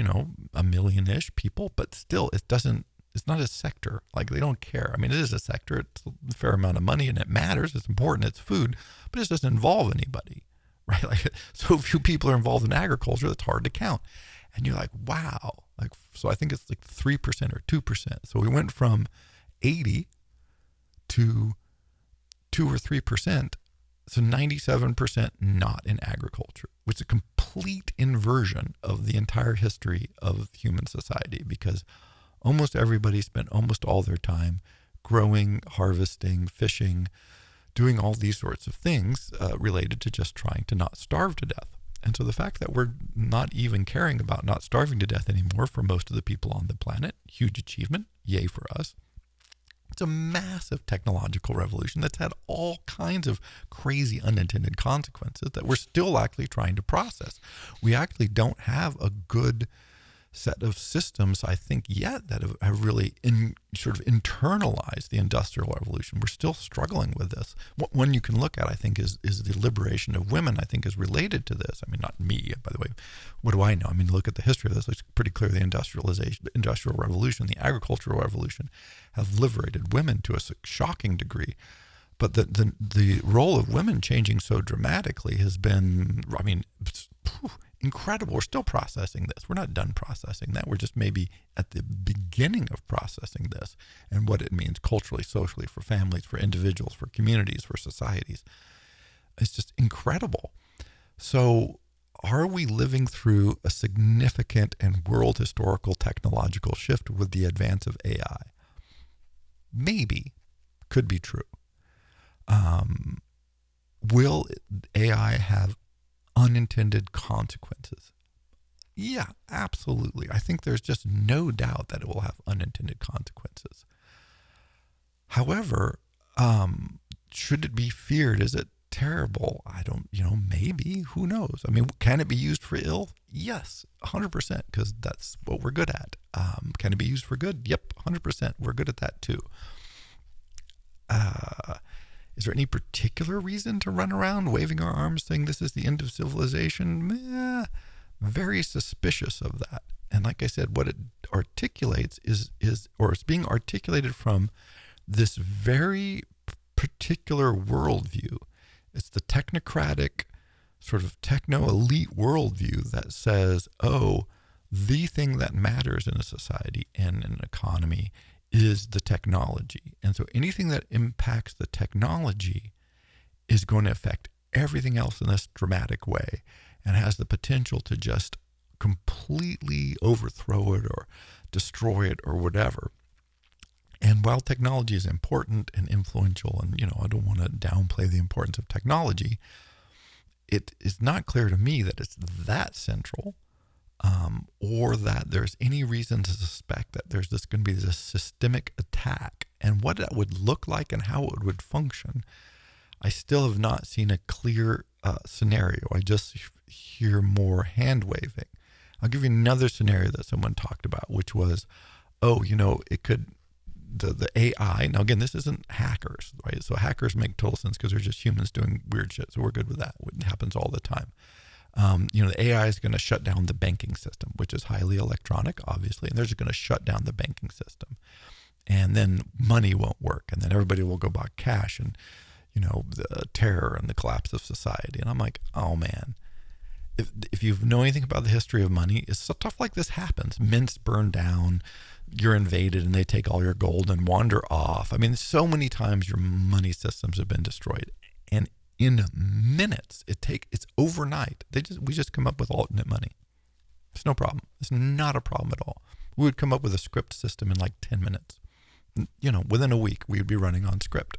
a million-ish people, but still it's not a sector. Like, they don't care. I mean, it is a sector. It's a fair amount of money and it matters. It's important. It's food, but it doesn't involve anybody, right? Like, so few people are involved in agriculture, that's hard to count. And you're like, wow. Like, so I think it's like 3% or 2%. So we went from 80 to 2 or 3%. So 97% not in agriculture, which is a complete inversion of the entire history of human society, because almost everybody spent almost all their time growing, harvesting, fishing, doing all these sorts of things related to just trying to not starve to death. And so the fact that we're not even caring about not starving to death anymore for most of the people on the planet, huge achievement, yay for us. It's a massive technological revolution that's had all kinds of crazy unintended consequences that we're still actually trying to process. We actually don't have a good set of systems, I think, yet that have really sort of internalized the Industrial Revolution. We're still struggling with this. One you can look at, I think, is the liberation of women, I think, is related to this. I mean, not me, by the way. What do I know? I mean, look at the history of this. It's pretty clear the Industrial Revolution, the Agricultural Revolution have liberated women to a shocking degree. But the role of women changing so dramatically has been, I mean, incredible. We're still processing this. We're not done processing that. We're just maybe at the beginning of processing this and what it means culturally, socially, for families, for individuals, for communities, for societies. It's just incredible. So are we living through a significant and world historical technological shift with the advance of AI? Maybe. Could be true. Will AI have unintended consequences? Yeah, absolutely. I think there's just no doubt that it will have unintended consequences. However, should it be feared? Is it terrible? I don't, maybe. Who knows? I mean, can it be used for ill? Yes, 100%, because that's what we're good at. Can it be used for good? Yep, 100%. We're good at that too. Is there any particular reason to run around waving our arms saying this is the end of civilization? Very suspicious of that. And like I said, what it articulates is it's being articulated from this very particular worldview. It's the technocratic, sort of techno-elite worldview that says, oh, the thing that matters in a society and an economy is the technology. And so anything that impacts the technology is going to affect everything else in this dramatic way and has the potential to just completely overthrow it or destroy it or whatever. And while technology is important and influential, and, I don't want to downplay the importance of technology, it is not clear to me that it's that central, or that there's any reason to suspect that there's going to be this systemic attack, and what that would look like and how it would function. I still have not seen a clear scenario. I just hear more hand waving. I'll give you another scenario that someone talked about, which was, it could, the AI, now again, this isn't hackers, right? So hackers make total sense because they're just humans doing weird shit. So we're good with that. It happens all the time. The AI is going to shut down the banking system, which is highly electronic, obviously, and they're just going to shut down the banking system. And then money won't work, and then everybody will go buy cash, and, the terror and the collapse of society. And I'm like, oh man, if you know anything about the history of money, it's stuff like this happens. Mints burn down, you're invaded, and they take all your gold and wander off. I mean, so many times your money systems have been destroyed. And in minutes, it's overnight. We just come up with alternate money. It's no problem. It's not a problem at all. We would come up with a script system in like 10 minutes. Within a week, we would be running on script.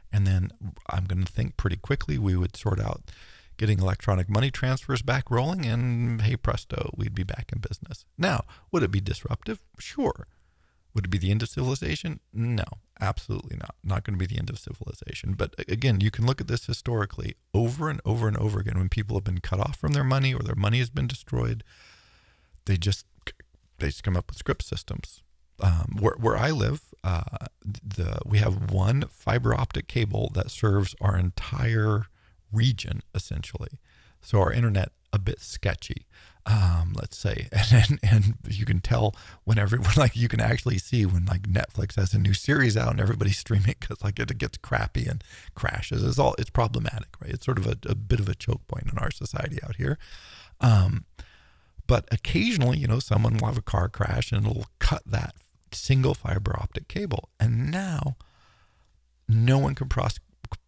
And then I'm going to think pretty quickly, we would sort out getting electronic money transfers back rolling, and hey presto, we'd be back in business. Now, would it be disruptive? Sure. Would it be the end of civilization? No, absolutely not. Not going to be the end of civilization. But again, you can look at this historically over and over and over again. When people have been cut off from their money or their money has been destroyed, they just come up with script systems. Where I live, we have one fiber optic cable that serves our entire region, essentially. So our internet, a bit sketchy. let's say, and you can tell when everyone, like, you can actually see when like Netflix has a new series out and everybody's streaming because like it gets crappy and crashes. It's problematic, right? It's sort of a bit of a choke point in our society out here. But occasionally, someone will have a car crash and it'll cut that single fiber optic cable, and now no one can process,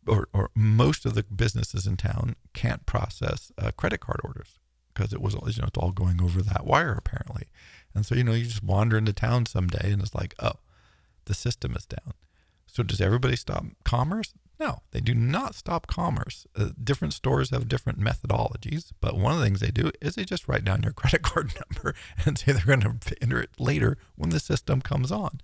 or most of the businesses in town can't process credit card orders because it was, it's all going over that wire apparently. And so, you just wander into town someday and it's like, oh, the system is down. So does everybody stop commerce? No, they do not stop commerce. Different stores have different methodologies, but one of the things they do is they just write down your credit card number and say they're going to enter it later when the system comes on.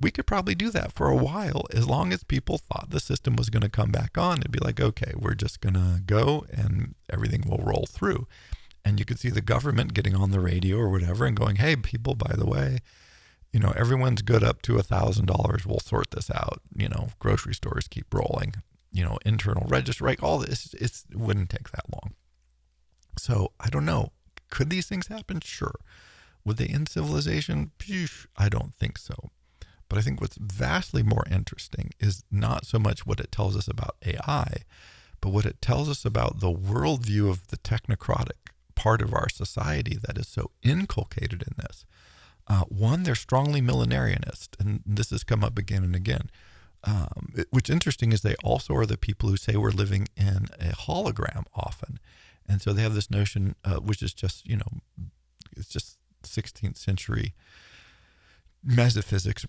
We could probably do that for a while as long as people thought the system was going to come back on. It'd be like, okay, we're just going to go and everything will roll through. And you could see the government getting on the radio or whatever and going, hey, people, by the way, everyone's good up to $1,000. We'll sort this out. Grocery stores keep rolling, internal register, right? All this, it wouldn't take that long. So I don't know. Could these things happen? Sure. Would they end civilization? I don't think so. But I think what's vastly more interesting is not so much what it tells us about AI, but what it tells us about the worldview of the technocratic part of our society that is so inculcated in this. One, they're strongly millenarianist, and this has come up again and again. What's interesting is they also are the people who say we're living in a hologram often. And so they have this notion, which is just, it's just 16th century metaphysics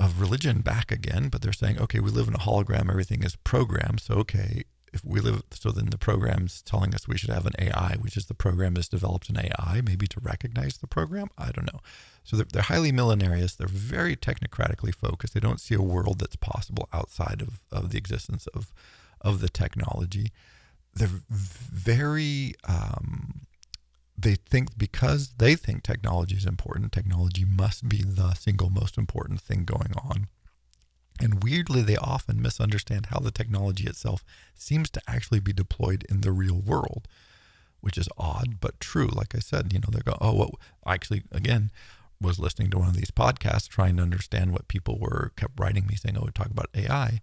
of religion back again, but they're saying, okay, we live in a hologram, everything is programmed. So, okay, if we live, so then the program's telling us we should have an AI, which is the program has developed an AI, maybe to recognize the program. I don't know. So they're highly millenarious. They're very technocratically focused. They don't see a world that's possible outside of the existence of the technology. They're very, they think because they think technology is important, technology must be the single most important thing going on. And weirdly, they often misunderstand how the technology itself seems to actually be deployed in the real world, which is odd, but true. Like I said, they go, oh, well, actually, again, was listening to one of these podcasts trying to understand what people kept writing me saying, oh, we talk about AI.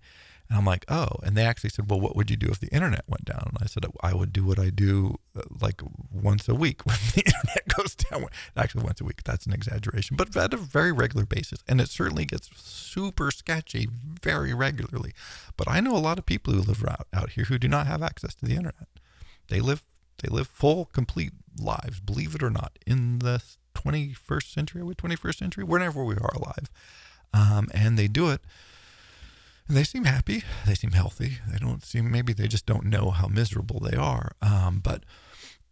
And I'm like, oh, and they actually said, well, what would you do if the internet went down? And I said, I would do what I do like once a week when the internet goes down. Actually, once a week, that's an exaggeration, but at a very regular basis. And it certainly gets super sketchy very regularly. But I know a lot of people who live out here who do not have access to the internet. They live full, complete lives, believe it or not, in the 21st century, whenever we are alive. And they do it. And they seem happy. They seem healthy. Maybe they just don't know how miserable they are. But,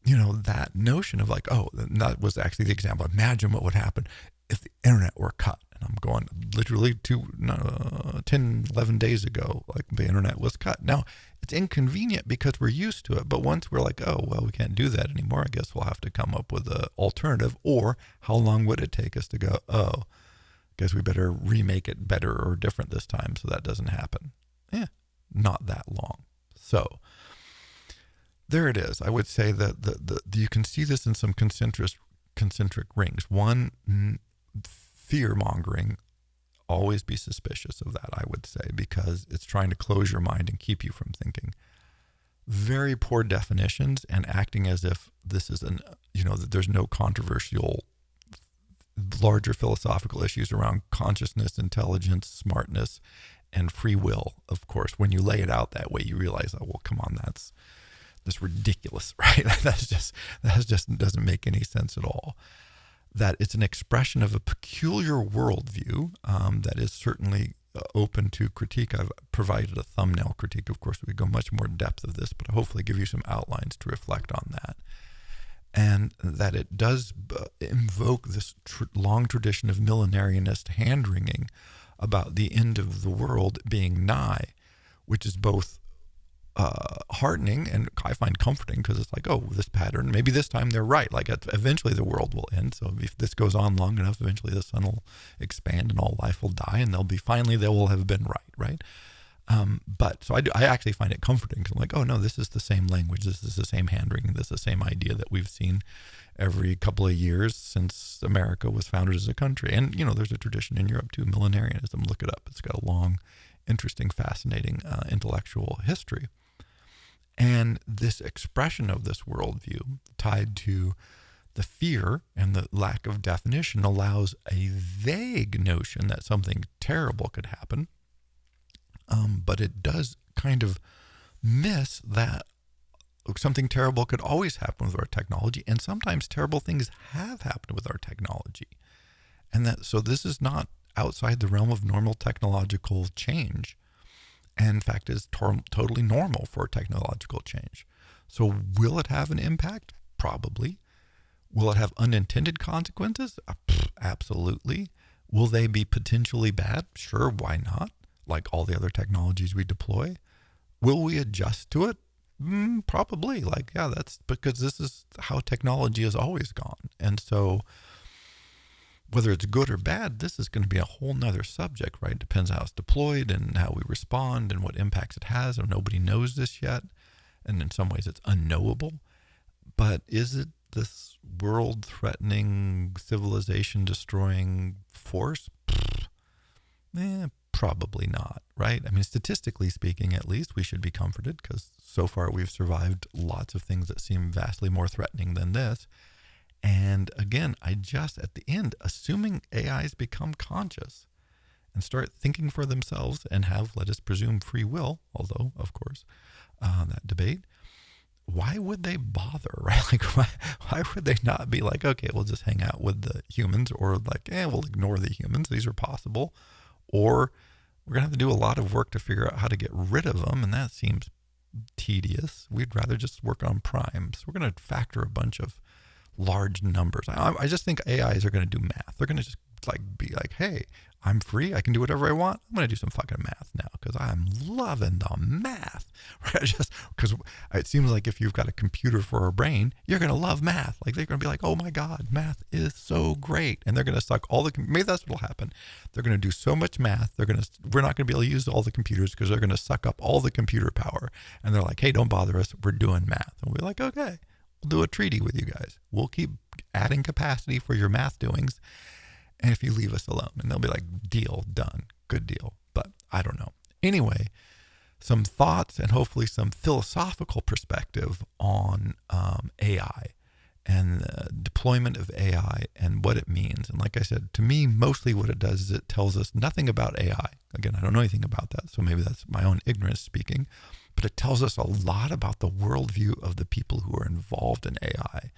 that notion of like, oh, that was actually the example. Imagine what would happen if the internet were cut. And I'm going literally 10, 11 days ago, like the internet was cut. Now, it's inconvenient because we're used to it. But once we're like, oh, well, we can't do that anymore, I guess we'll have to come up with an alternative. Or how long would it take us to go, oh, guess we better remake it better or different this time so that doesn't happen. Not that long. So there it is. I would say that you can see this in some concentric rings. One, fear-mongering. Always be suspicious of that, I would say, because it's trying to close your mind and keep you from thinking. Very poor definitions and acting as if this is that there's no controversial larger philosophical issues around consciousness, intelligence, smartness, and free will. Of course, when you lay it out that way, you realize, oh, well, come on, that's ridiculous, right? That just doesn't make any sense at all. That it's an expression of a peculiar worldview that is certainly open to critique. I've provided a thumbnail critique. Of course, we go much more in depth of this, but hopefully give you some outlines to reflect on that. And that it does invoke this long tradition of millenarianist hand-wringing about the end of the world being nigh, which is both heartening and I find comforting because it's like, oh, this pattern, maybe this time they're right. Like eventually the world will end. So if this goes on long enough, eventually the sun will expand and all life will die and they will have been right, right? But so I actually find it comforting because I'm like, oh no, this is the same language. This is the same handwriting. This is the same idea that we've seen every couple of years since America was founded as a country. And, there's a tradition in Europe too, millenarianism. Look it up. It's got a long, interesting, fascinating intellectual history. And this expression of this worldview tied to the fear and the lack of definition allows a vague notion that something terrible could happen. But it does kind of miss that something terrible could always happen with our technology. And sometimes terrible things have happened with our technology. And so this is not outside the realm of normal technological change. And in fact, is totally normal for technological change. So will it have an impact? Probably. Will it have unintended consequences? Absolutely. Will they be potentially bad? Sure, why not? Like all the other technologies we deploy. Will we adjust to it? Probably. That's because this is how technology has always gone. And so whether it's good or bad, this is going to be a whole nother subject, right? Depends how it's deployed and how we respond and what impacts it has. And nobody knows this yet. And in some ways it's unknowable. But is it this world-threatening, civilization-destroying force? Probably not, right? I mean, statistically speaking, at least, we should be comforted because so far we've survived lots of things that seem vastly more threatening than this. And again, at the end, assuming AIs become conscious and start thinking for themselves and have, let us presume, free will, although, of course, that debate, why would they bother, right? Why would they not be like, okay, we'll just hang out with the humans, or we'll ignore the humans. These are possible. Or we're going to have to do a lot of work to figure out how to get rid of them, and that seems tedious. We'd rather just work on primes. We're going to factor a bunch of large numbers. I just think AIs are going to do math. They're going to just be like, hey, I'm free. I can do whatever I want. I'm going to do some fucking math now because I'm loving the math. Right? Just because it seems like if you've got a computer for a brain, you're going to love math. They're going to be like, oh my God, math is so great. And they're going to suck maybe that's what'll happen. They're going to do so much math. We're not going to be able to use all the computers because they're going to suck up all the computer power. And they're like, hey, don't bother us. We're doing math. And we're like, okay, we'll do a treaty with you guys. We'll keep adding capacity for your math doings. And if you leave us alone, and they'll be like, deal, done, good deal. But I don't know. Anyway, some thoughts and hopefully some philosophical perspective on AI and the deployment of AI and what it means. And like I said, to me, mostly what it does is it tells us nothing about AI. Again, I don't know anything about that, so maybe that's my own ignorance speaking. But it tells us a lot about the worldview of the people who are involved in AI.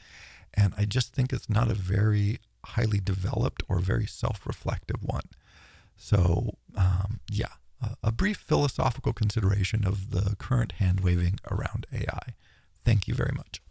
And I just think it's not a very highly developed or very self-reflective one. So, a brief philosophical consideration of the current hand-waving around AI. Thank you very much.